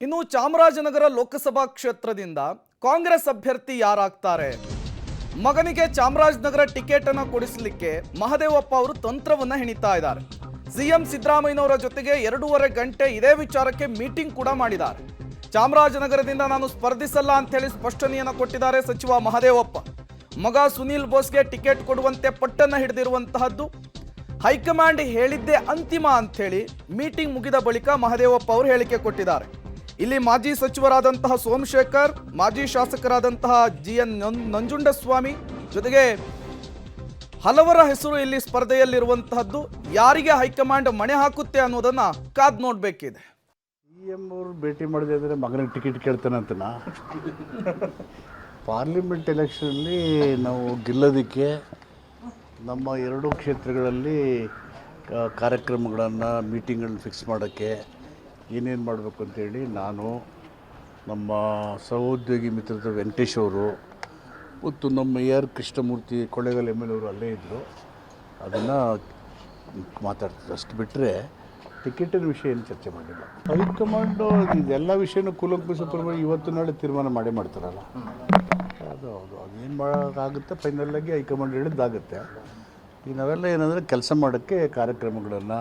ಇನ್ನು ಚಾಮರಾಜನಗರ ಲೋಕಸಭಾ ಕ್ಷೇತ್ರದಿಂದ ಕಾಂಗ್ರೆಸ್ ಅಭ್ಯರ್ಥಿ ಯಾರಾಗ್ತಾರೆ? ಮಗನಿಗೆ ಚಾಮರಾಜನಗರ ಟಿಕೆಟ್ ಅನ್ನು ಕೊಡಿಸಲಿಕ್ಕೆ ಮಹದೇವಪ್ಪ ಅವರು ತಂತ್ರವನ್ನ ಹೆಣಿತಾ ಇದ್ದಾರೆ. ಸಿಎಂ ಸಿದ್ದರಾಮಯ್ಯನವರ ಜೊತೆಗೆ 2.5 ಗಂಟೆ ಇದೇ ವಿಚಾರಕ್ಕೆ ಮೀಟಿಂಗ್ ಕೂಡ ಮಾಡಿದ್ದಾರೆ. ಚಾಮರಾಜನಗರದಿಂದ ನಾನು ಸ್ಪರ್ಧಿಸಲ್ಲ ಅಂತ ಹೇಳಿ ಸ್ಪಷ್ಟನೆಯನ್ನು ಕೊಟ್ಟಿದ್ದಾರೆ ಸಚಿವ ಮಹದೇವಪ್ಪ. ಮಗ ಸುನೀಲ್ ಬೋಸ್ಗೆ ಟಿಕೆಟ್ ಕೊಡುವಂತೆ ಪಟ್ಟನ್ನ ಹಿಡಿದಿರುವಂತಹದ್ದು ಹೈಕಮಾಂಡ್ ಹೇಳಿದ್ದೇ ಅಂತಿಮ ಅಂತ ಹೇಳಿ ಮೀಟಿಂಗ್ ಮುಗಿದ ಬಳಿಕ ಮಹದೇವಪ್ಪ ಅವರು ಹೇಳಿಕೆ ಕೊಟ್ಟಿದ್ದಾರೆ. ಇಲ್ಲಿ ಮಾಜಿ ಸಚಿವರಾದಂತಹ ಸೋಮಶೇಖರ್, ಮಾಜಿ ಶಾಸಕರಾದಂತಹ GN ನಂಜುಂಡಸ್ವಾಮಿ ಜೊತೆಗೆ ಹಲವರ ಹೆಸರು ಇಲ್ಲಿ ಸ್ಪರ್ಧೆಯಲ್ಲಿರುವಂತಹದ್ದು. ಯಾರಿಗೆ ಹೈಕಮಾಂಡ್ ಮಣೆ ಹಾಕುತ್ತೆ ಅನ್ನೋದನ್ನ ಕಾದ್ ನೋಡ್ಬೇಕಿದೆ. CM ಅವರು ಭೇಟಿ ಮಾಡಿದೆ ಅಂದರೆ ಮಗನಿಗೆ ಟಿಕೆಟ್ ಕೇಳ್ತಾನಂತನಾ? ಪಾರ್ಲಿಮೆಂಟ್ ಎಲೆಕ್ಷನಲ್ಲಿ ನಾವು ಗೆಲ್ಲೋದಕ್ಕೆ ನಮ್ಮ ಎರಡೂ ಕ್ಷೇತ್ರಗಳಲ್ಲಿ ಕಾರ್ಯಕ್ರಮಗಳನ್ನು ಮೀಟಿಂಗ್ಗಳನ್ನ ಫಿಕ್ಸ್ ಮಾಡೋಕ್ಕೆ ಏನೇನು ಮಾಡಬೇಕು ಅಂತೇಳಿ ನಾನು, ನಮ್ಮ ಸಹೋದ್ಯೋಗಿ ಮಿತ್ರದ ವೆಂಕಟೇಶ್ ಅವರು ಮತ್ತು ನಮ್ಮ AR ಕೃಷ್ಣಮೂರ್ತಿ ಕೊಳ್ಳೇಗಾಲ ML ಅವರು ಅಲ್ಲೇ ಇದ್ದರು, ಅದನ್ನು ಮಾತಾಡ್ತಿದ್ರು. ಅಷ್ಟು ಬಿಟ್ಟರೆ ಟಿಕೆಟಿನ ವಿಷಯ ಏನು ಚರ್ಚೆ ಮಾಡಿಲ್ಲ. ಹೈಕಮಾಂಡು ಇದೆಲ್ಲ ವಿಷಯನೂ ಕೂಲಂಕುಷಪರವಾಗಿ ಇವತ್ತು ನಾಳೆ ತೀರ್ಮಾನ ಮಾಡ್ತಾರಲ್ಲ, ಅದು ಹೌದು. ಅದೇನು ಮಾಡೋಕ್ಕಾಗುತ್ತೆ, ಫೈನಲ್ಲಾಗಿ ಹೈಕಮಾಂಡ್ ಹೇಳಿದ್ದಾಗುತ್ತೆ. ಈಗ ನಾವೆಲ್ಲ ಏನಂದರೆ ಕೆಲಸ ಮಾಡೋಕ್ಕೆ ಕಾರ್ಯಕ್ರಮಗಳನ್ನು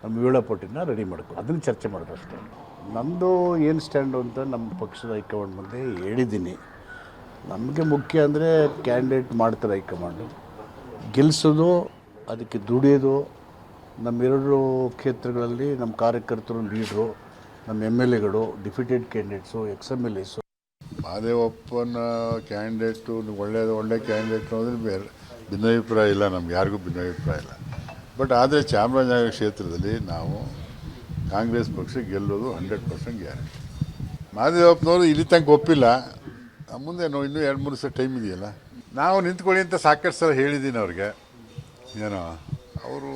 ನಮ್ಮ ವೇಳಾಪಟ್ಟಿನ ರೆಡಿ ಮಾಡ್ಕೊ, ಅದನ್ನು ಚರ್ಚೆ ಮಾಡೋದು ಅಷ್ಟೇ. ನಮ್ಮದು ಏನು ಸ್ಟ್ಯಾಂಡು ಅಂತ ನಮ್ಮ ಪಕ್ಷದ ಹೈಕಮಾಂಡ್ ಮುಂದೆ ಹೇಳಿದ್ದೀನಿ. ನಮಗೆ ಮುಖ್ಯ ಅಂದರೆ ಕ್ಯಾಂಡಿಡೇಟ್ ಮಾಡ್ತಾರೆ ಹೈಕಮಾಂಡು, ಗೆಲ್ಲಿಸೋದು, ಅದಕ್ಕೆ ದುಡಿಯೋದು. ನಮ್ಮೆರಡು ಕ್ಷೇತ್ರಗಳಲ್ಲಿ ನಮ್ಮ ಕಾರ್ಯಕರ್ತರು, ಲೀಡ್ರು, ನಮ್ಮ MLAಗಳು, ಡಿಫಿಟೆಡ್ ಕ್ಯಾಂಡಿಡೇಟ್ಸು, XMLAಸು. ಮಹದೇವಪ್ಪನ ಕ್ಯಾಂಡಿಡೇಟು ಒಳ್ಳೆ ಕ್ಯಾಂಡಿಡೇಟ್ ಅಂದರೆ ಬೇರೆ ಭಿನ್ನಾಭಿಪ್ರಾಯ ಇಲ್ಲ, ನಮ್ಗೆ ಯಾರಿಗೂ ಭಿನ್ನಾಭಿಪ್ರಾಯ ಇಲ್ಲ. ಬಟ್ ಆದರೆ ಚಾಮರಾಜನಗರ ಕ್ಷೇತ್ರದಲ್ಲಿ ನಾವು ಕಾಂಗ್ರೆಸ್ ಪಕ್ಷ ಗೆಲ್ಲೋದು 100% ಗ್ಯಾರಂಟಿ. ಮಹದೇವಪ್ಪನವರು ಇಲ್ಲಿ ತನಕ ಒಪ್ಪಿಲ್ಲ, ಮುಂದೆ ಇನ್ನೂ 2-3 ದಿವಸ ಟೈಮ್ ಇದೆಯಲ್ಲ, ನಾವು ನಿಂತ್ಕೊಳ್ಳಿ ಅಂತ ಸಾಕಷ್ಟು ಸಲ ಹೇಳಿದ್ದೀನಿ ಅವ್ರಿಗೆ. ಏನೋ ಅವರು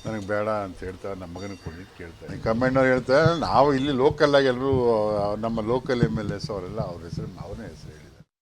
ನನಗೆ ಬೇಡ ಅಂತ ಹೇಳ್ತಾರೆ, ನಮ್ಮ ಮಗನಿಗೆ ಕೊಡಿ ಕೇಳ್ತಾರೆ. ಕಮೆಂಟ್ನವ್ರು ಹೇಳ್ತಾರೆ, ನಾವು ಇಲ್ಲಿ ಲೋಕಲ್ಲಾಗಿ ಎಲ್ಲರೂ ನಮ್ಮ ಲೋಕಲ್ MLAs ಅವರೆಲ್ಲ ಅವ್ರ ಹೆಸರು ಅವನೇ ಹೆಸರು